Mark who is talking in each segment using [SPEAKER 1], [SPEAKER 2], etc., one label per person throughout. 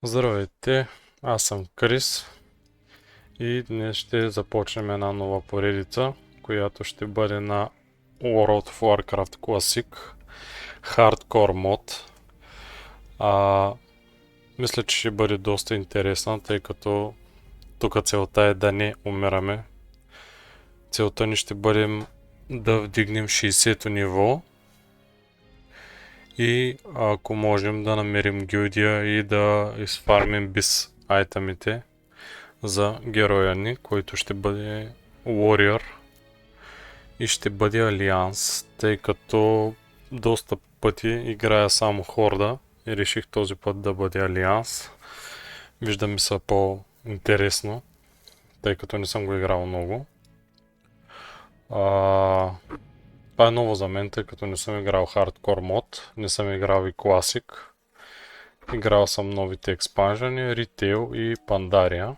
[SPEAKER 1] Здравейте, аз съм Крис и днес ще започнем една нова поредица, която ще бъде на World of Warcraft Classic Hardcore мод. Мисля, че ще бъде доста интересна, тъй като тук целта е да не умираме. Целта ни ще бъде да вдигнем 60-то ниво и ако можем да намерим гилдия и да изфармим без айтемите за героя ни, който ще бъде Warrior и ще бъде Алианс, тъй като доста пъти играя само Хорда и реших този път да бъде Алианс. Вижда ми се по-интересно, тъй като не съм го играл много. Това е ново за мен, тъй като не съм играл Hardcore мод, не съм играл и Classic. Играл съм новите експанжени, Retail и Pandaria.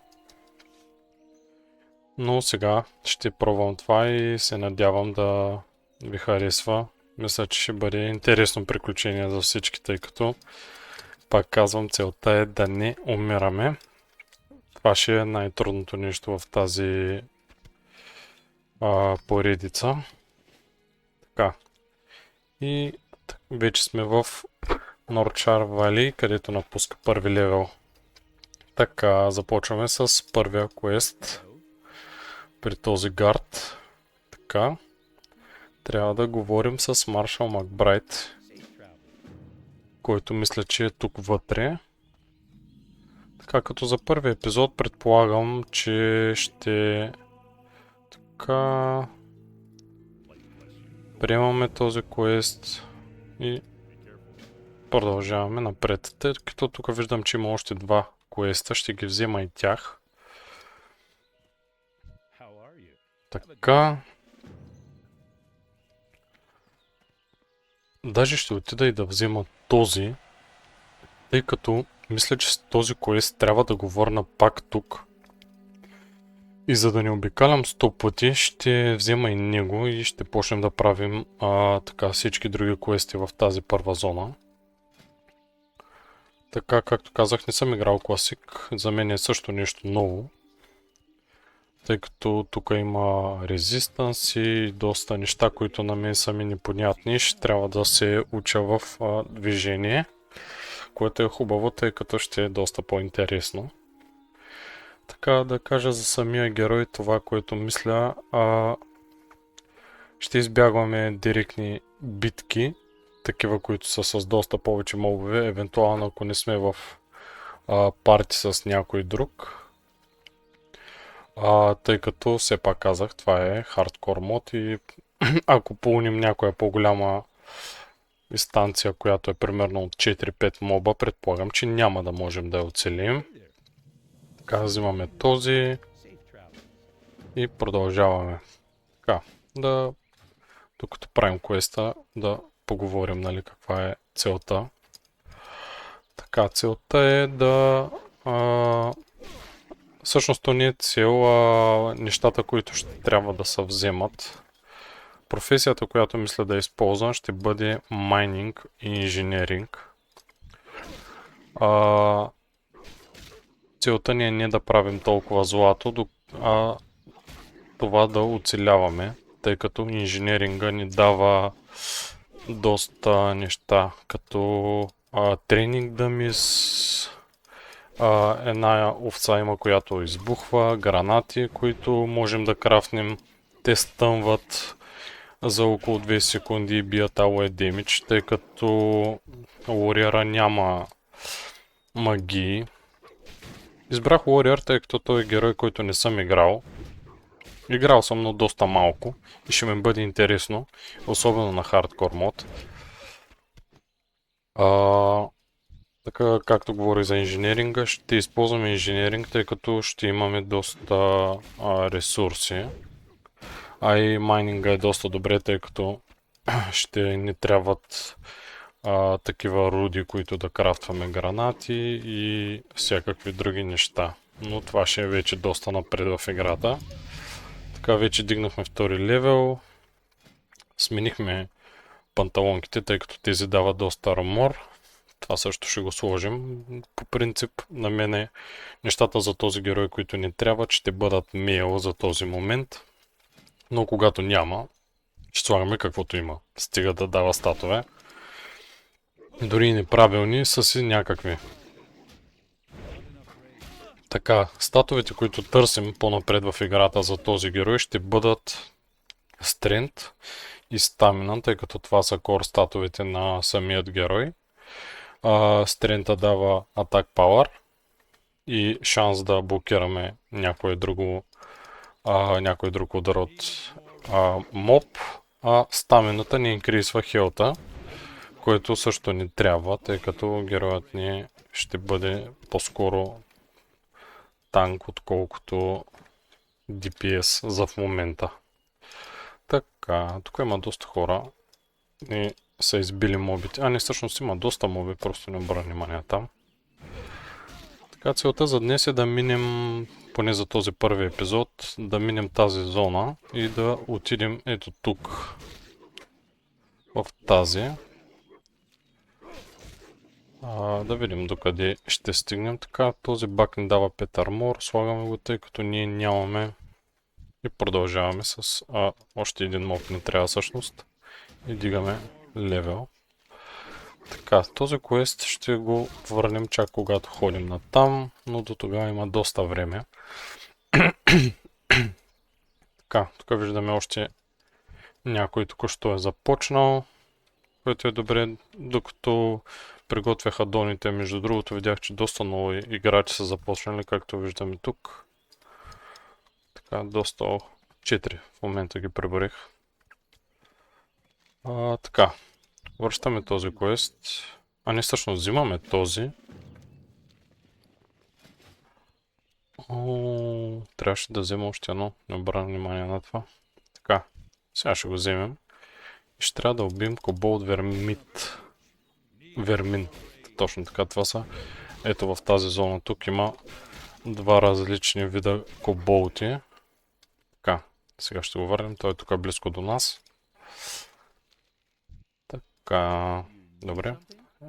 [SPEAKER 1] Но сега ще пробвам това и се надявам да ви харесва. Мисля, че ще бъде интересно приключение за всички, тъй като, пак казвам, целта е да не умираме. Това ще е най-трудното нещо в тази поредица. Така. И вече сме в Northshire Valley, където напуска първи левел. Така, започваме с първия квест при този гард. Така. Трябва да говорим с Маршал Макбрайт, който мисля, че е тук вътре. Така, като за първи епизод предполагам, че ще така приемаме този квест и продължаваме напред. Тъй като тук виждам, че има още два квеста, ще ги взема и тях. Така. Даже ще отида и да взема този, тъй като мисля, че с този квест трябва да го върна пак тук. И за да не обикалям 100 пъти, ще взема и него и ще почнем да правим така всички други квести в тази първа зона. Така, както казах, не съм играл класик, за мен е също нещо ново. Тъй като тук има резистанс и доста неща, които на мен са ми непонятни, ще трябва да се уча в движение, което е хубаво, тъй като ще е доста по-интересно. Така да кажа за самия герой, това, което мисля, ще избягваме директни битки, такива, които са с доста повече мобове, евентуално ако не сме в парти с някой друг. Тъй като все пак казах, това е хардкор мод и ако пълним някоя по-голяма инстанция, която е примерно от 4-5 моба, предполагам, че няма да можем да я оцелим. Така, взимаме този и продължаваме. Така, докато правим квеста, да поговорим, нали, каква е целта. Така, целта е да... Всъщност то не е цел, нещата, които ще трябва да се вземат. Професията, която мисля да използвам, ще бъде майнинг и инженеринг. Целта ни е не да правим толкова злато, а това да оцеляваме, тъй като инженеринга ни дава доста неща, като тренинг дъмис, една овца има, която избухва, гранати, които можем да крафнем, те стъмват за около 2 секунди и бият AOE демидж, тъй като Warrior няма магии. Избрах Warrior, тъй като той е герой, който не съм играл. Играл съм, но доста малко и ще ми бъде интересно, особено на хардкор мод. Така, както говорих за инженеринга, ще използваме инженеринг, тъй като ще имаме доста ресурси. И майнинга е доста добре, тъй като ще ни трябват такива руди, които да крафтваме гранати и всякакви други неща. Но това ще е вече доста напред в играта. Така, вече дигнахме втори левел. Сменихме панталонките, тъй като тези дават доста армор. Това също ще го сложим. По принцип, на мене нещата за този герой, които ни трябват, ще бъдат мейл за този момент. Но когато няма, ще слагаме каквото има. Стига да дава статове. Дори и неправилни са си някакви. Така, статовете, които търсим по-напред в играта за този герой, ще бъдат Strength и Stamina, тъй като това са core статовете на самият герой. Strength дава Attack Power и шанс да блокираме някой друг удар от моб, а стамината ни инкрисва хелта, което също ни трябва, тъй като героят ни ще бъде по-скоро танк, отколкото DPS за в момента. Така, тук има доста хора и са избили мобите. Не, всъщност има доста моби, просто не обърна внимание там. Така, целта за днес е да минем, поне за този първи епизод, да минем тази зона и да отидем ето тук, в тази. Да видим докъде ще стигнем. Така, този бак ни дава 5 армор, слагаме го, тъй като ние нямаме. И продължаваме с още един моб ни трябва всъщност. И дигаме левел. Така, този квест ще го върнем чак когато ходим на там, но до тогава има доста време. Така, тук виждаме още някой току-що е започнал, което е добре, докато приготвяха доните. Между другото видях, че доста нови играчи са започнали, както виждаме тук. Така, доста 4 в момента ги преборих. Така, връщаме този квест. Не, всъщност взимаме този. Трябваше да взема още едно. Не обърна внимание на това. Така, сега ще го вземем. И ще трябва да убием коболт вермин. Точно така, това са. Ето в тази зона тук има два различни вида коболти. Така, сега ще го върнем. Той е тук близко до нас. Така, добре.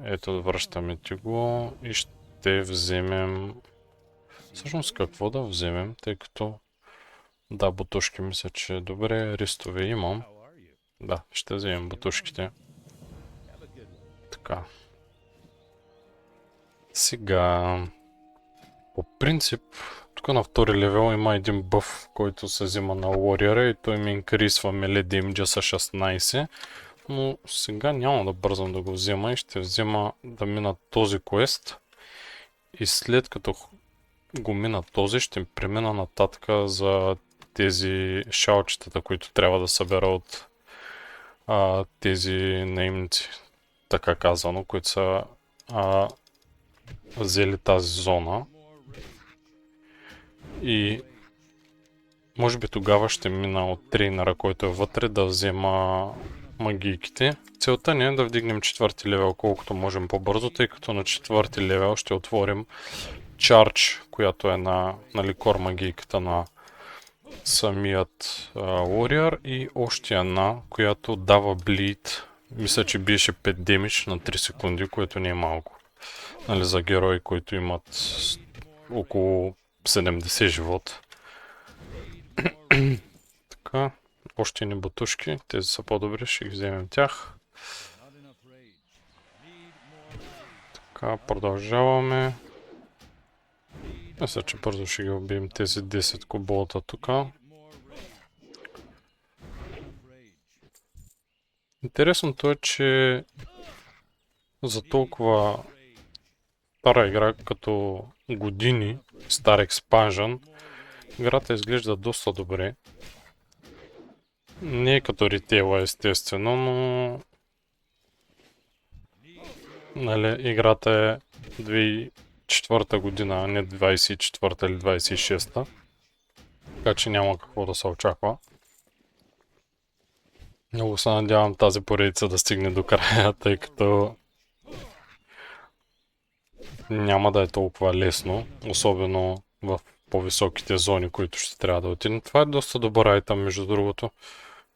[SPEAKER 1] Ето, връщаме ти го и ще вземем... Всъщност какво да вземем, тъй като... Да, бутушки мисля, че е добре. Ристове имам. Да, ще вземем бутушките. Така. Сега... По принцип, тук на втори левел има един бъф, който се взима на Warrior и той ми инкрисва меле демиджа с 16. Но сега няма да бързам да го взема и ще взема да мина този квест. И след като го мина този, ще премина нататък за тези шалчетата, които трябва да събера от тези наемници, така казано, които са взели тази зона. И може би тогава ще мина от трейнера, който е вътре, да взема магийките. Целта ни е да вдигнем четвърти левел колкото можем по-бързо, тъй като на четвърти левел ще отворим Charge, която е на ликор магийката на самият Warrior, и още една, която дава Bleed. Мисля, че биеше 5 демидж на 3 секунди, което не е малко. Нали, за герои, които имат около 70 живот. Така, още ни бутушки, тези са по-добри, ще ги вземем тях. Така, продължаваме. Мисля, че бързо ще ги убием тези 10 коболта тук. Интересното е, че за толкова стара игра, като години, стар експанжен, играта изглежда доста добре. Не е като ритейла, естествено, но нали, играта е 2004 година, а не 24 или 26. Така че няма какво да се очаква. Много се надявам тази поредица да стигне до края, тъй като няма да е толкова лесно, особено в по-високите зони, които ще трябва да отидем. Това е доста добър айтъм, между другото.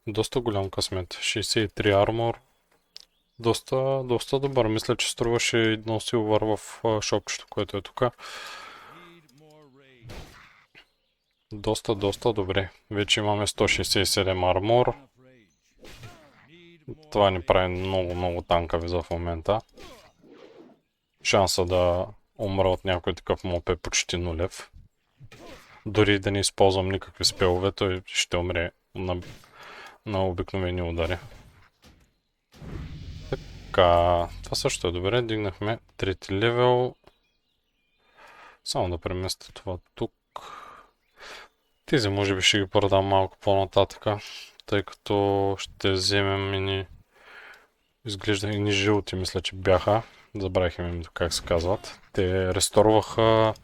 [SPEAKER 1] Доста голям късмет. 63 армор. Доста добър. Мисля, че струваше едно силвър в шопчето, което е тук. Доста добре. Вече имаме 167 армор. Това ни прави много танка виза в момента. Шанса да умра от някой такъв моб е почти нулев. Дори да не използвам никакви спелове, той ще умре на обикновени удари. Така, това също е добре. Дигнахме трети левел. Само да преместя това тук. Тези може би ще ги продам малко по-нататъка, тъй като ще вземем ини... Изглежда ини жълти, мисля, че бяха. Забравих им как се казват. Те ресторваха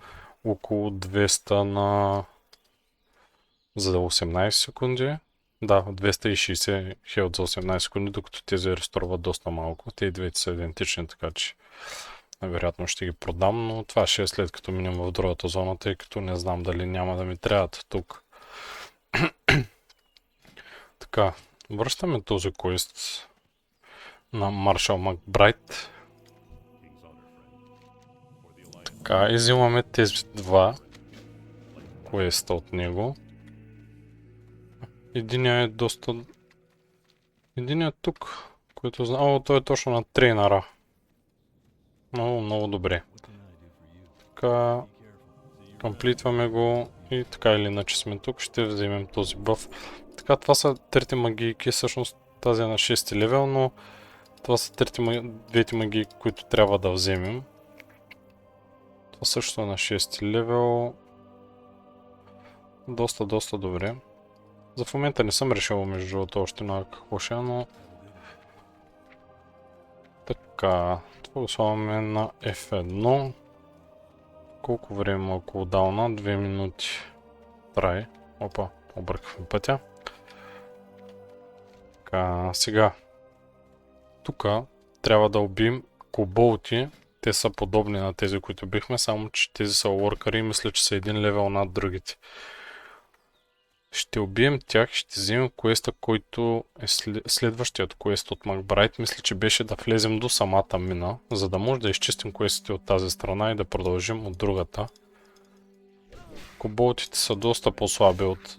[SPEAKER 1] около 200 на... за 18 секунди. Да, 260 хелт за 18 секунди, докато тези ресторват доста малко. Те и двете са идентични, така че вероятно ще ги продам, но това ще е след като минем в другата зона, тъй като не знам дали няма да ми трябват тук. Така, връщаме този квест на Маршал Макбрайт. Така, изимаме тези два квеста от него. Единият е доста... Единият е тук, който знам... О, той е точно на трейнера. Много добре. Така, комплитваме го и така или иначе сме тук. Ще вземем този бъф. Така, това са трите магийки, всъщност тази е на 6 левел, но това са двете магии, които трябва да вземем. Това също е на 6 левел. Доста добре. За в момента не съм решил между другото още на какво ще, но... Така, това го слагаме на F1. Колко време има около дауна? 2 минути. Трай. Опа, объркахме пътя. Така, сега. Тук трябва да убием коболти. Те са подобни на тези, които бихме, само че тези са уоркъри и мисля, че са един левел над другите. Ще убием тях, ще вземем квеста, който е следващият квест от Макбрайт. Мисля, че беше да влезем до самата мина, за да може да изчистим квестите от тази страна и да продължим от другата. Коболтите са доста по-слаби от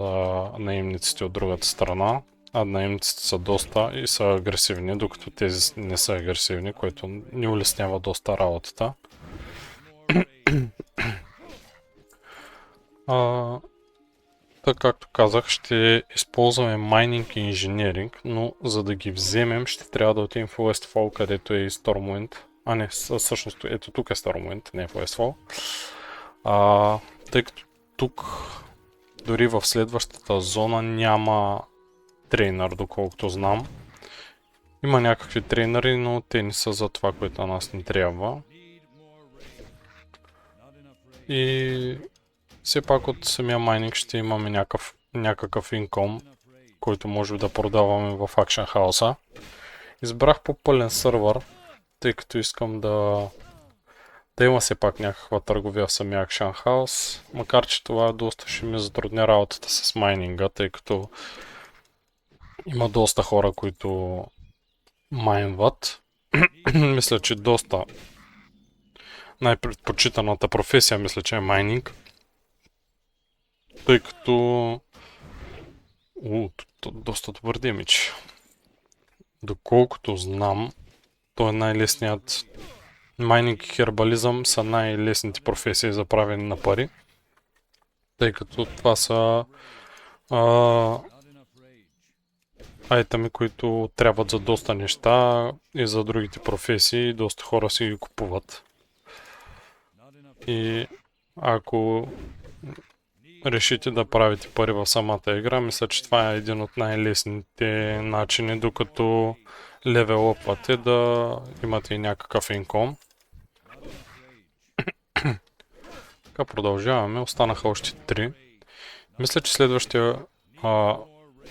[SPEAKER 1] наемниците от другата страна, а наемниците са доста и са агресивни, докато тези не са агресивни, което ни улеснява доста работата. Така, както казах, ще използваме майнинг и инженеринг, но за да ги вземем ще трябва да отидем в Westfall, където е и Stormwind. А не, всъщност ето тук е Stormwind, не е в Westfall. Тъй като тук дори в следващата зона няма трейнер, доколкото знам. Има някакви трейнери, но те не са за това, което на нас ни трябва. И все пак от самия майнинг ще имаме някакъв инком, който може да продаваме в Action House. Избрах по-пълен сървър, тъй като искам да има все пак някаква търговия в самия Action House, макар че това доста ще ми затрудня работата с майнинга, тъй като има доста хора, които майнват. Мисля, че доста най-предпочитаната професия, мисля, че е майнинг. Тъй като... доста добър демидж. Доколкото знам, той е най-лесният... Майнинг и хербализъм са най-лесните професии за правене на пари. Тъй като това са... айтеми, които трябват за доста неща и за другите професии. Доста хора си ги купуват. И ако решите да правите пари в самата игра, мисля, че това е един от най-лесните начини, докато левел upвате да имате и някакъв инком. Така, продължаваме. Останаха още 3. Мисля, че следващия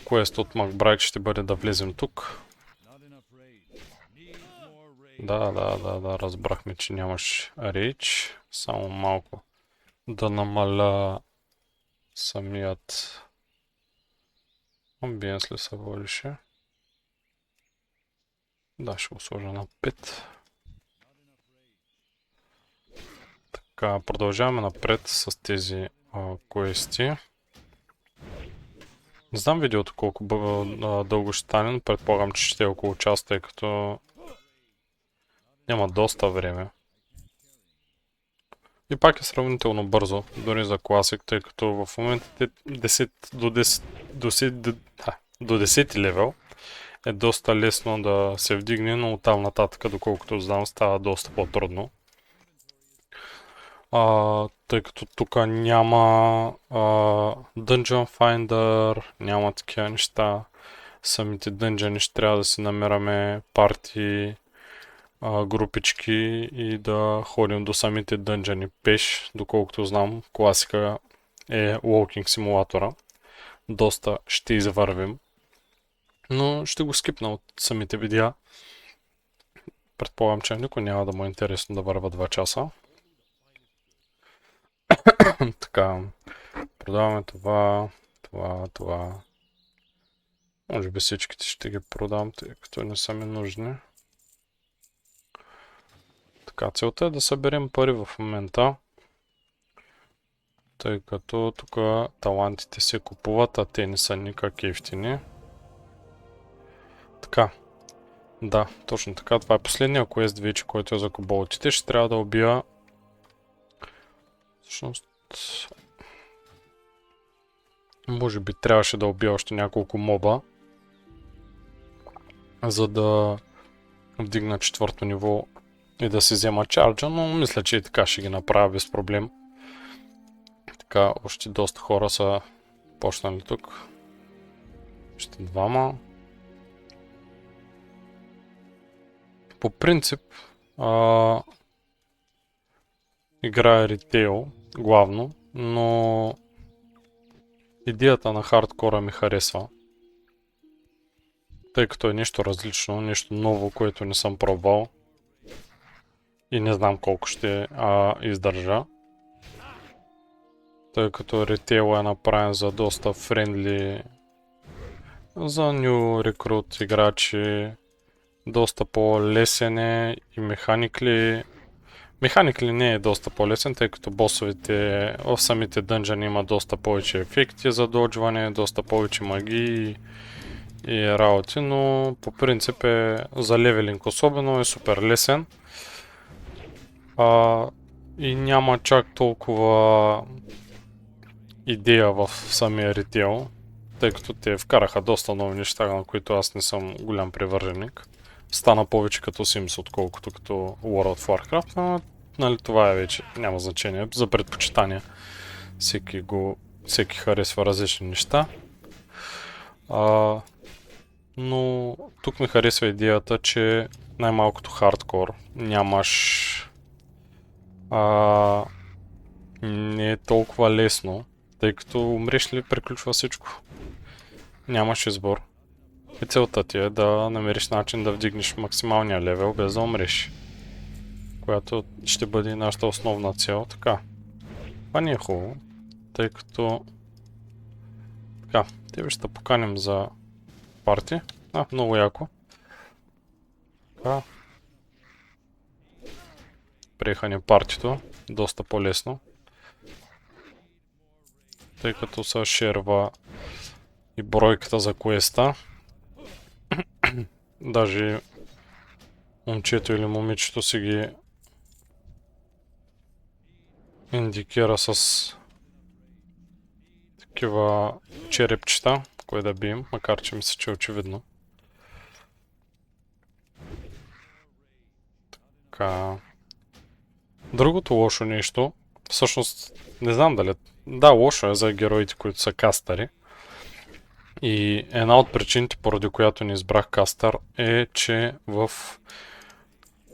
[SPEAKER 1] квест от Макбрайт ще бъде да влезем тук. Да, разбрахме, че нямаш рейдж. Само малко да намаля самият амбиенс ли се водише. Да, ще го сложа на 5. Така, продължаваме напред с тези квести. Не знам видеото колко дълго ще стане, но предполагам, че ще е около час, тъй като няма доста време. И пак е сравнително бързо, дори за класик, тъй като в момента 10 до 10, до 10 левел е доста лесно да се вдигне, но оттам нататък, доколкото знам, става доста по-трудно. Тъй като тук няма Dungeon Finder, няма такива неща. Самите дънжани ще трябва да си намираме партии, групички и да ходим до самите дънжани пеш. Доколкото знам, класика е Walking симулатора. Доста ще извървим. Но ще го скипна от самите видеа. Предполагам, че никой няма да му е интересно да върва 2 часа. Така, продаваме това. Може би всичките ще ги продам, тъй като не са ми нужни. Така, целта е да съберем пари в момента. Тъй като тук талантите се купуват, а те не са никак ефтини. Така. Да, точно така. Това е последния квест вече, който е за коболтите. Ще трябва да убия... Всъщност... Може би трябваше да убия още няколко моба, за да вдигна 4-то ниво и да си взема чарджа, но мисля, че и така ще ги направя без проблем. Така, още доста хора са почнали тук. Ще двама. По принцип, играя ритейл главно, но идеята на хардкора ми харесва. Тъй като е нещо различно, нещо ново, което не съм пробвал. И не знам колко ще издържа. Тъй като ритейл е направен за доста френдли, за new рекрут играчи. Доста по-лесен е и механик ли не е доста по-лесен, тъй като босовете в самите дънжани има доста повече ефекти за доджване, доста повече магии и работи, но по принцип е за левелинг особено е супер лесен. И няма чак толкова идея в самия ритейл, тъй като те вкараха доста нови неща, на които аз не съм голям привърженик. Стана повече като Sims, отколкото като World of Warcraft, но нали, това е вече, няма значение, за предпочитания. Всеки харесва различни неща. Но тук ми харесва идеята, че най-малкото хардкор нямаш... не е толкова лесно, тъй като умреш ли приключва всичко. Нямаш избор. И целта ти е да намериш начин да вдигнеш максималния левел без да умреш. Която ще бъде нашата основна цел. Така. Това не е хубаво, тъй като... Така, тебе ще поканим за парти. Много яко. Така. Приеха ни партито. Доста по-лесно. Тъй като се шерва и бройката за квеста. Даже момчето или момичето си ги индикира с такива черепчета, кое да бием, макар че мисля, че е очевидно. Така. Другото лошо нещо, всъщност не знам дали... Да, лошо е за героите, които са кастъри. И една от причините, поради която не избрах кастър, е, че в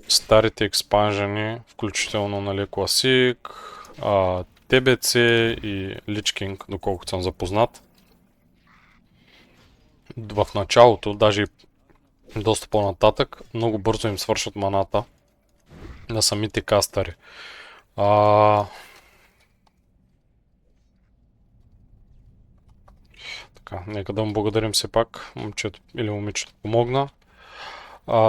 [SPEAKER 1] старите експанжени, включително нали, класик, TBC и Lich King, доколкото съм запознат, в началото, даже доста по-нататък, много бързо им свършат маната на самите кастъри. Така, нека да му благодарим все пак, момчето или момичето помогна.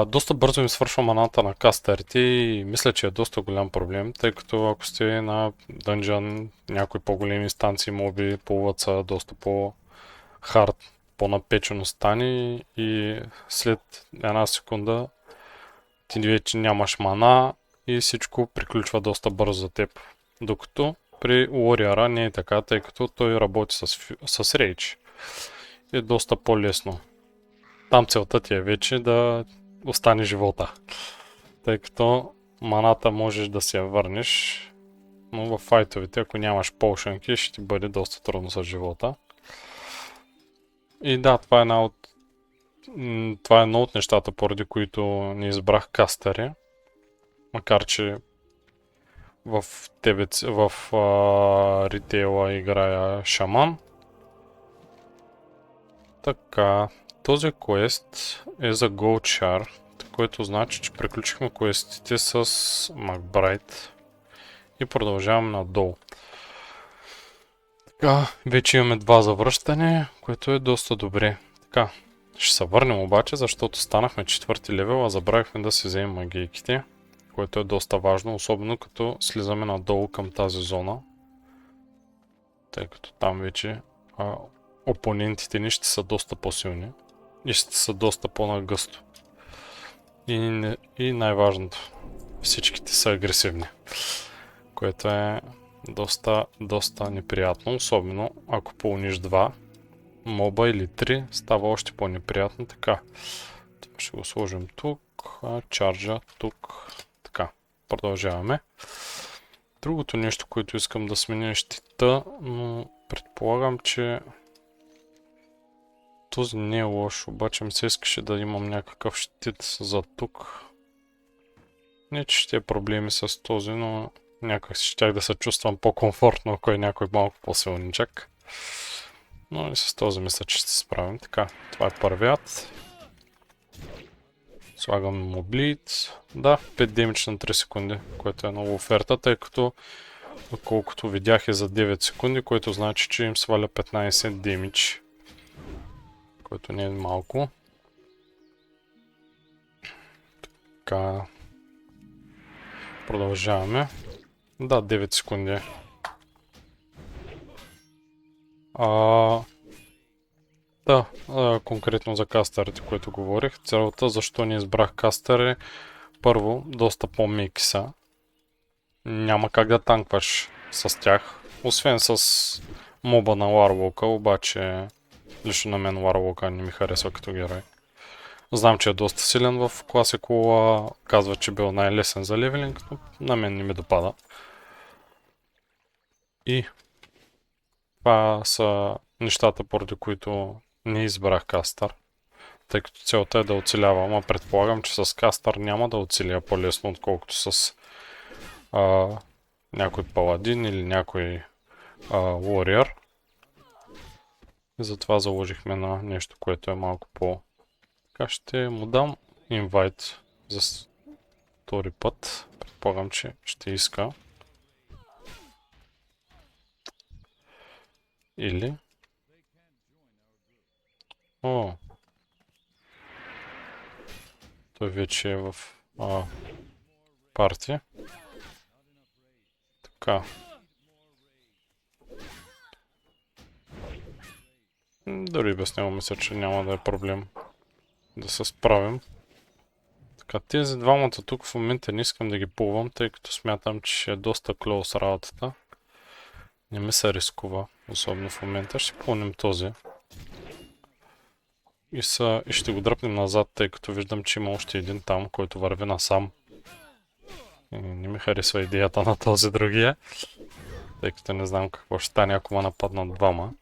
[SPEAKER 1] Доста бързо им свършва маната на кастерите и мисля, че е доста голям проблем, тъй като ако сте на дънжън, някои по-големи инстанции моби плуват са доста по-хард, по-напечено стане и след една секунда ти вече нямаш мана и всичко приключва доста бързо за теб. Докато при Warrior не е така, тъй като той работи с Rage. Е доста по-лесно. Там целта ти е вече да остане живота. Тъй като маната можеш да си я върнеш, но в файтовете, ако нямаш полшанки, ще ти бъде доста трудно с живота. И да, това е едно от нещата, поради които не избрах кастъри. Макар че в ритейла играя шаман. Така, този квест е за Gold Shard, което значи, че приключихме квестите с Макбрайт и продължаваме надолу. Така, вече имаме два завръщане, което е доста добре. Така, ще се върнем обаче, защото станахме 4-ти левел, а забравихме да си вземем магийките, което е доста важно, особено като слизаме надолу към тази зона, тъй като там вече опонентите ни ще са доста по-силни и ще са доста по-нагъсто. И най-важното, всичките са агресивни, което е доста неприятно, особено ако пълниш 2 моба или 3, става още по-неприятно. Така, ще го сложим тук, чарджа тук, така, продължаваме. Другото нещо, което искам да сменя е щита, но предполагам, че този не е лош, обаче ми се искаше да имам някакъв щит за тук. Не, че ще е проблеми с този, но някак си щях да се чувствам по-комфортно, ако е някой малко по-силничък. Но и с този мисля, че ще се справим. Така, това е първият. Слагам му блиц. Да, 5 демидж на 3 секунди, което е много оферта, тъй като доколкото видях е за 9 секунди, което значи, че им сваля 15 демидж, което не е малко. Така, продължаваме. Да, 9 секунди. Да, конкретно за кастърите, които говорих. Целта защо не избрах кастъри, първо, доста по-меки са. Няма как да танкваш с тях, освен с моба на Warlock, обаче лично на мен Warlock не ми харесва като герой. Знам, че е доста силен в Classic WoW, казва, че бил най-лесен за левелинг, но на мен не ми допада. И това са нещата, поради които не избрах кастър, тъй като целта е да оцелявам, а предполагам, че с кастър няма да оцеля по-лесно, отколкото с някой паладин или някой warrior. И затова заложихме на нещо, което е малко по... Така ще му дам invite за втори път. Предполагам, че ще иска. Или... О! Той вече е в партия. Така. Дори без него мисля, че няма да е проблем да се справим. Така, тези двамата тук в момента не искам да ги пулвам, тъй като смятам, че е доста клоус работата. Не ми се рискува, особено в момента. Ще пълним този. И ще го дръпнем назад, тъй като виждам, че има още един там, който върви насам. И не ми харесва идеята на този другия, тъй като не знам какво ще стане, ако ме нападнат двама.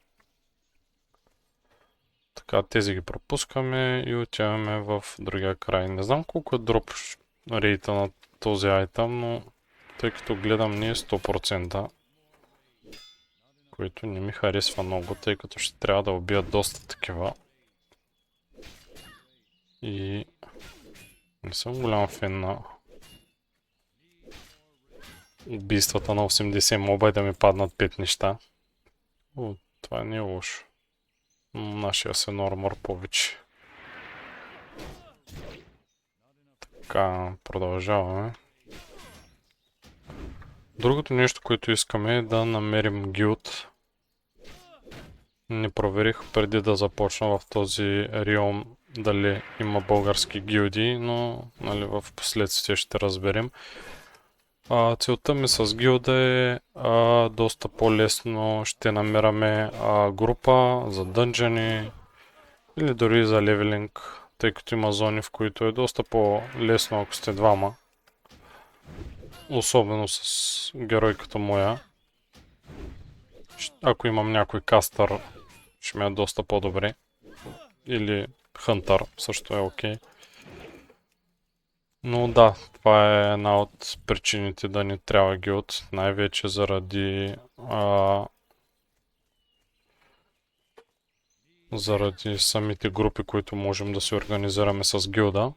[SPEAKER 1] Така, тези ги пропускаме и отиваме в другия край. Не знам колко е дроп рейта на този айтъм, но тъй като гледам не е 100%, което не ми харесва много, тъй като ще трябва да убия доста такива. И не съм голям фен на убийствата на 80 моба и да ми паднат 5 неща. О, това не е лошо. Нашия се нормор повече. Така, продължаваме. Другото нещо, което искаме е да намерим гилд. Не проверих преди да започна в този район дали има български гилдии, но нали, в последствие ще разберем. Целта ми с гилда е доста по-лесно ще намираме група за дънжени или дори за левелинг, тъй като има зони, в които е доста по-лесно ако сте двама. Особено с герой като моя. Ако имам някой кастър, ще ми е доста по-добре. Или хънтър, също е окей. Но да, това е една от причините да ни трябва гилд, най-вече заради самите групи, които можем да се организираме с гилда.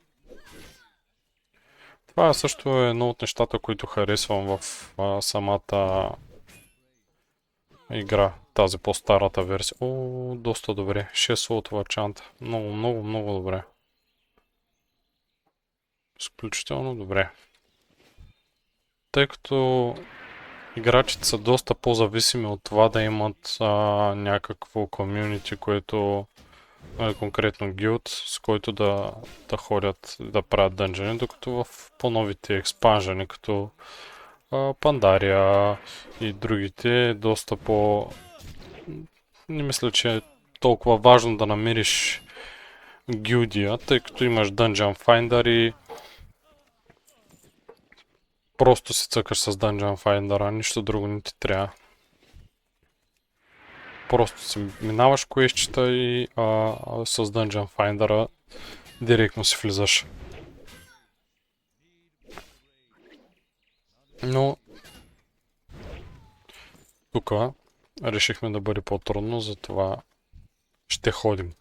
[SPEAKER 1] Това също е едно от нещата, които харесвам в самата игра, тази по-старата версия. О, доста добре. 6 слотова чанта. Много, много, много добре. Изключително добре. Тъй като играчите са доста по-зависими от това да имат някакво комюнити, което конкретно гилд, с който да ходят да правят дънжени, докато в по-новите експанжени, като Пандария и другите, е доста по... Не мисля, че е толкова важно да намериш гилдия, тъй като имаш Dungeon Finder и просто се цъкаш с Dungeon Finder, нищо друго не ти трябва. Просто си минаваш квестчета и с Dungeon Finder директно си влизаш. Но тук решихме да бъде по-трудно, затова ще ходим.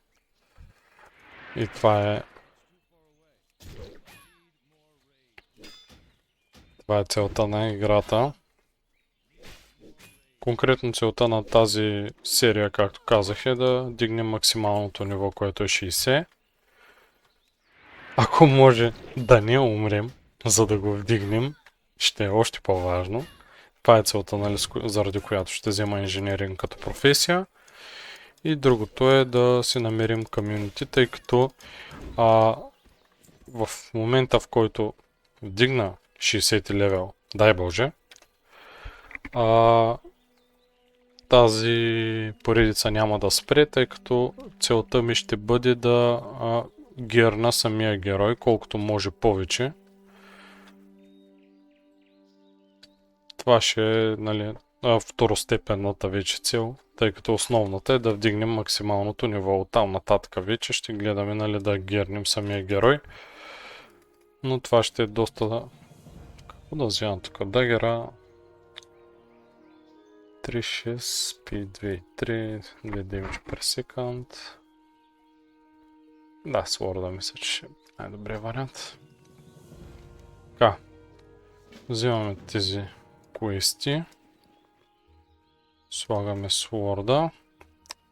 [SPEAKER 1] И това е целта на играта. Конкретно целта на тази серия, както казах, е да дигнем максималното ниво, което е 60. Ако може да не умрем, за да го вдигнем, ще е още по-важно. Това е целта, нали, заради която ще взема инженеринг като професия. И другото е да си намерим комюнити, тъй като в момента, в който вдигна 60 левел, дай Боже, тази поредица няма да спре, тъй като целта ми ще бъде да герна самия герой, колкото може повече. Това ще е, нали, второстепенната вече цел, тъй като основната е да вдигнем максималното ниво. От там нататък вече ще гледаме, нали, да гернем самия герой. Но това ще е доста... Какво да вземам тук? Дагера... 3.6, Speed 2.3, 2 damage per second. Да, Sword мисля, че ще е най-добрият вариант. Така. Взимаме тези квести. Слагаме Sword.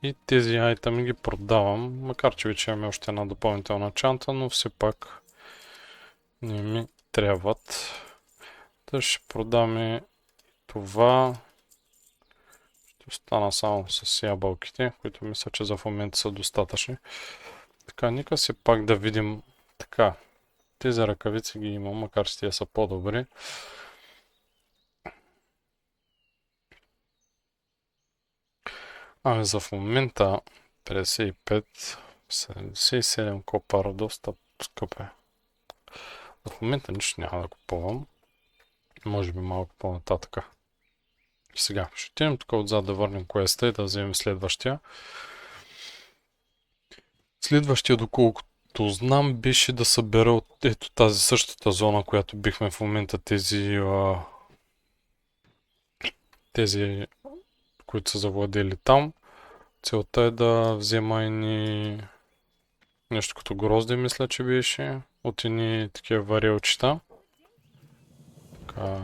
[SPEAKER 1] И тези айтеми ги продавам. Макар че вече имаме още една допълнителна чанта, но все пак не ми трябват. Та ще продаме това. Ще остана само с ябълките, които мисля, че за в момента са достатъчни. Така, нека се пак да видим така. Тези ръкавици ги имам, макар че тия са по-добри. Ами за в момента 55, 77 копар, доста скъп е. В момента нищо няма да купувам. Може би малко по-нататъка. Сега ще отидем тук отзад да върнем квеста и да вземем следващия. Следващия, доколкото знам, беше да събера от ето тази същата зона, която бихме в момента тези, които са завладели там. Целта е да взема нещо като грозде, мисля, че беше, от едни такива варелчета. Така.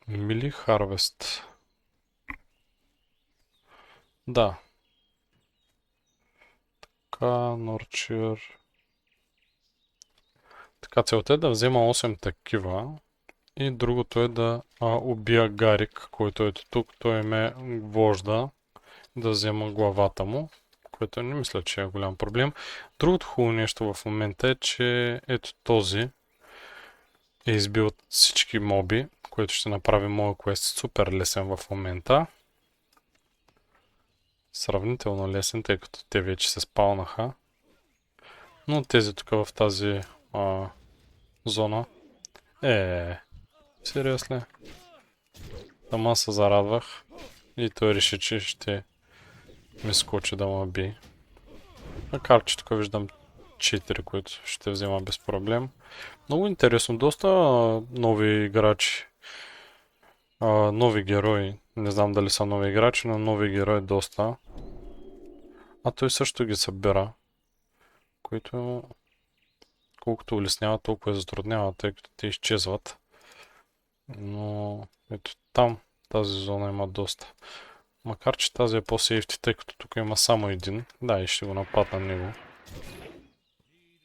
[SPEAKER 1] Мили Харвест. Да. Така, Nurture. Така, целта е да взема 8 такива. И другото е да убия Гарик, който е тук. Той ме вожда да взема главата му, което не мисля, че е голям проблем. Другото хубаво нещо в момента е, че ето този е избил от всички моби, което ще направи моя квест супер лесен в момента. Сравнително лесен, тъй като те вече се спалнаха. Но тези тук в тази зона сериозно. Ама се зарадвах и той реши, че ще ми скочи да ме би. Макар че тук виждам 4, които ще взема без проблем. Много интересно, доста нови играчи. Нови герои. Не знам дали са нови играчи, но нови герои доста. А той също ги събира. Което колкото улеснява, толкова затруднява, тъй като те изчезват. Но ето там тази зона има доста. Макар че тази е по-сейфти, тъй като тук има само един. Да, и ще го нападна него.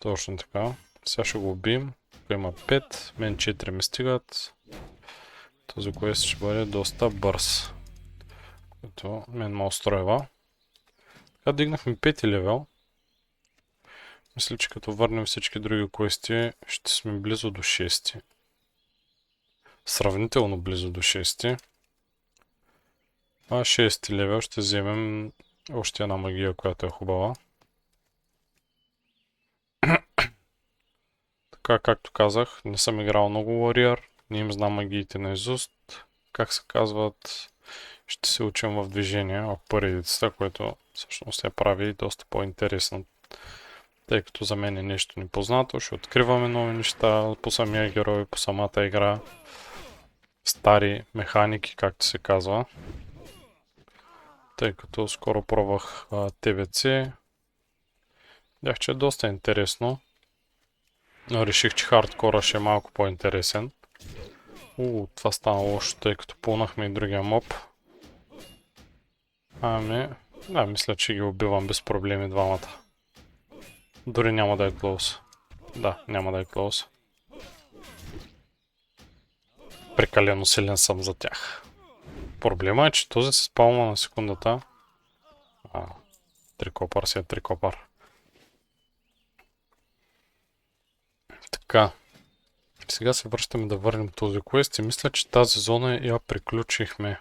[SPEAKER 1] Точно така. Сега ще го убием. Тук има 5, мен 4 ми стигат. Този квест ще бъде доста бърз. Което мен ме устройва. Така дигнахме 5 левел. Мисля, че като върнем всички други квести, ще сме близо до 6. Сравнително близо до 6. А 6 левел ще вземем още една магия, която е хубава. Така, както казах, не съм играл много Warrior, не им знам магиите наизуст. Как се казват, ще се учим в движение, в поредицата, което всъщност се прави доста по-интересно. Тъй като за мен е нещо непознато, ще откриваме нови неща по самия герой, по самата игра. Стари механики, както се казва. Тъй като скоро пробвах TVC. Бях, че е доста интересно. Но реших, че хардкора ще е малко по-интересен. Това стана лошо, тъй като пълнахме и другия моб. Да, мисля, че ги убивам без проблеми двамата. Дори няма да е клоус. Да, няма да е клоус. Прекалено силен съм за тях. Проблема е, че този се спалва на секундата. Трикопър си е трикопър. Така. Сега се връщаме да върнем този квест и мисля, че тази зона я приключихме.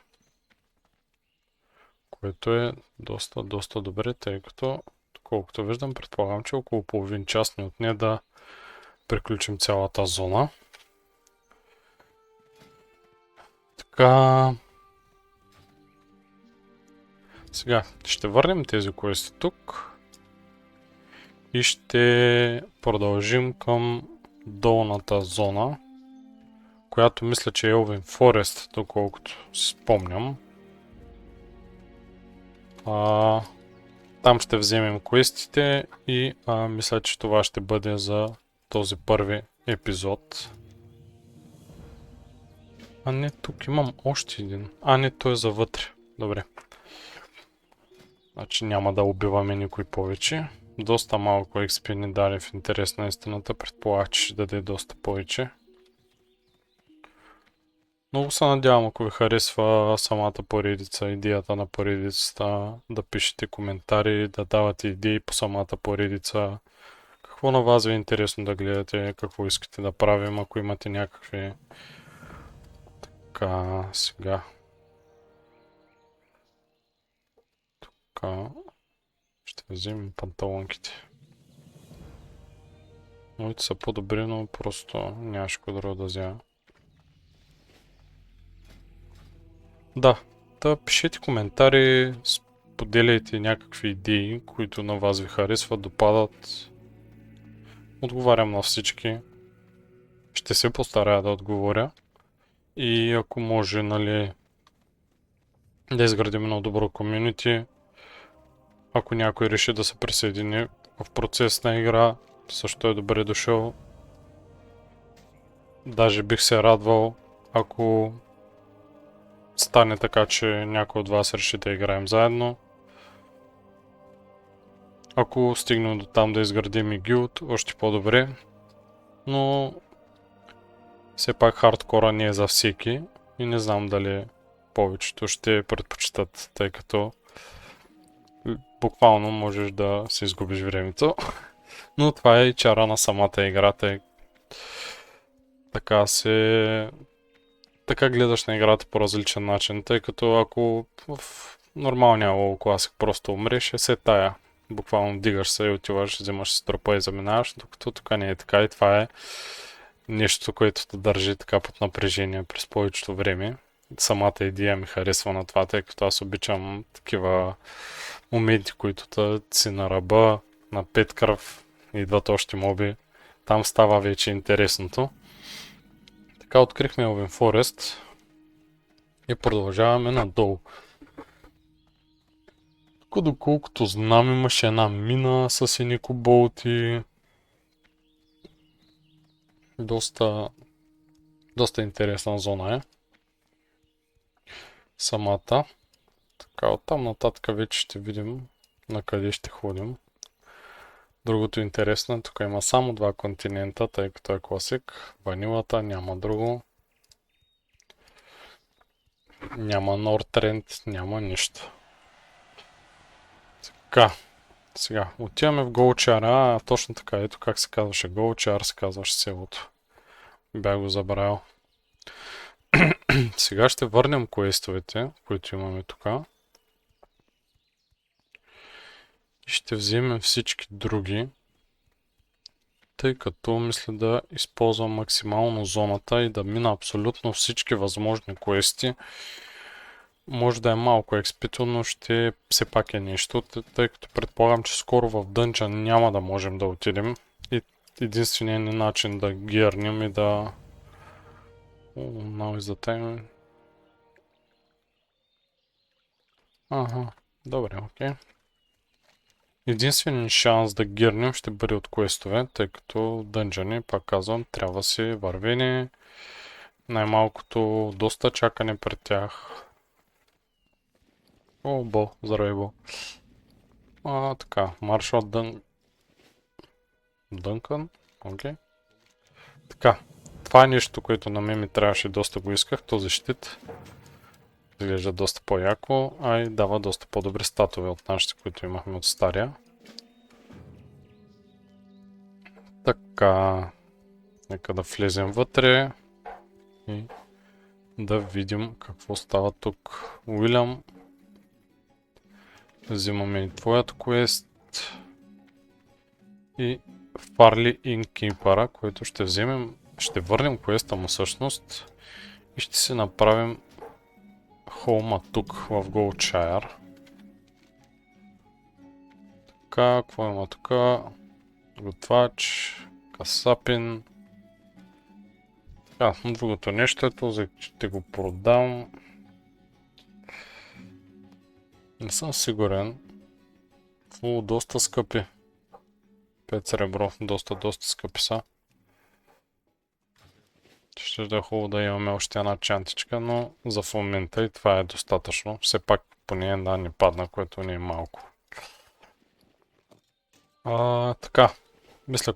[SPEAKER 1] Което е доста добре, тъй като, колкото виждам, предполагам, че около половин час ни отне да приключим цялата зона. Така. Сега ще върнем тези квести тук. И ще продължим към долната зона, която мисля, че е Elven Forest, доколкото си спомням. Там ще вземем квестите и мисля, че това ще бъде за този първи епизод. Не, тук имам още един. Не, той е за вътре. Добре. Значи няма да убиваме никой повече. Доста малко XP ни даде в интерес на истината. Предполагах, че ще даде доста повече. Много се надявам, ако ви харесва самата поредица, идеята на поредицата, да пишете коментари, да давате идеи по самата поредица. Какво на вас ви е интересно да гледате, какво искате да правим, ако имате някакви... Така, сега... Така... Ще вземем панталонките. Моите са по-добри, но просто нямаше какво друго да взема. Да, пишете коментари, споделяйте някакви идеи, които на вас ви харесват, допадат. Отговарям на всички. Ще се постарая да отговоря. И ако може, нали, да изградим едно добро комюнити. Ако някой реши да се присъедини в процес на игра, също е добре дошъл. Даже бих се радвал, ако стане така, че някой от вас реши да играем заедно. Ако стигнем до там да изградим и гилд, още по-добре. Но все пак хардкора не е за всеки и не знам дали повечето ще предпочитат, тъй като буквално можеш да си изгубиш времето. Но това е и чара на самата игра, така гледаш на играта по различен начин, тъй като ако в нормалния WoW Classic просто умреш, е се тая. Буквално дигаш се и отиваш, взимаш си трупа и заминаваш, докато тук не е така и това е нещо, което те държи така под напрежение през повечето време. Самата идея ми харесва на това, тъй като аз обичам такива моменти, които си на ръба, на пет кръв, идват още моби. Там става вече интересното. Така открихме Elven Forest и продължаваме надолу. Тук доколкото знам имаше една мина с едни коболти. Доста интересна зона е. Самата. Така, оттам нататък вече ще видим на къде ще ходим. Другото интересно е, тук има само два континента, тъй като е класик. Ванилата, няма друго. Няма Нордтренд, няма нищо. Така, сега отиваме в Голчар. Точно така, ето как се казваше. Голчар се казваше селото. Бях го забравил. Сега ще върнем квестовете, които имаме тук. И ще вземем всички други, тъй като мисля да използвам максимално зоната и да мина абсолютно всички възможни квести. Може да е малко експито, но ще все пак е нещо, тъй като предполагам, че скоро в дънджън няма да можем да отидем. И единственият ни начин да гернем и да... Now is the time. Ага, добре, окей. Единственият шанс да гирнем ще бъде от квестове, тъй като дънджани, пак казвам, трябва си вървени. Най-малкото доста чакане пред тях. О, Бо, здравей, Бо. Така, маршал Дънкън, окей. Така, това е нещо, което на мен ми трябваше, доста го исках, този щит. Изглежда доста по-яко, а и дава доста по-добри статове от нашите, които имахме от стария. Така, нека да влезем вътре и да видим какво става тук. Уилям, взимаме и твоят квест и Фарли Инкипъра, който ще вземем, ще върнем квеста му всъщност и ще си направим холма тук в Голчайр. Така, какво има тук? Готвач, касапин. Така, другото нещо е този, ще го продам. Не съм сигурен. Доста скъпи. 5 сребро, доста скъпи са. Ще да е хубаво да имаме още една чантичка, но за в момента и това е достатъчно. Все пак поне една ни падна, което не е малко. Така, мисля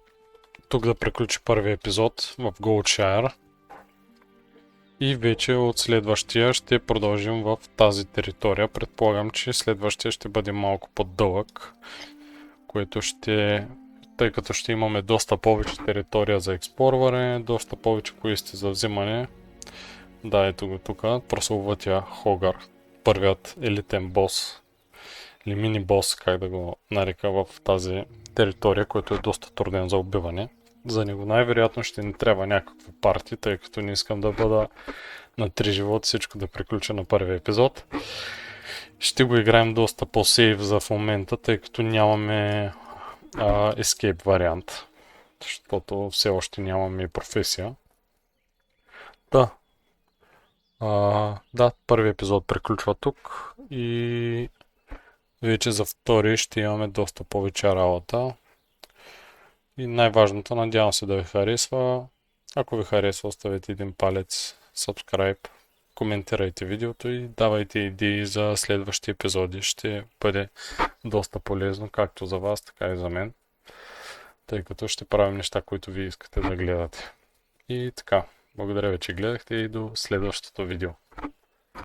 [SPEAKER 1] тук да приключи първи епизод в Голчайр. И вече от следващия ще продължим в тази територия. Предполагам, че следващия ще бъде малко по-дълъг, което ще... Тъй като ще имаме доста повече територия за експлорване, доста повече квести за взимане. Да, ето го тук, прословутия Хогар, първият елитен бос, или мини бос, как да го нарека, в тази територия, който е доста труден за убиване. За него най-вероятно ще ни трябва някакво парти, тъй като не искам да бъда на 3 живота, всичко да приключа на първи епизод. Ще го играем доста по-сейв за в момента, тъй като нямаме escape вариант, защото все още нямаме професия. Да, първи епизод приключва тук и вече за втори ще имаме доста повече работа. И най-важното, надявам се да ви харесва. Ако ви харесва, оставете един палец, subscribe, коментирайте видеото и давайте идеи за следващи епизоди. Ще бъде доста полезно, както за вас, така и за мен, тъй като ще правим неща, които вие искате да гледате. И така, благодаря ви, че гледахте и до следващото видео.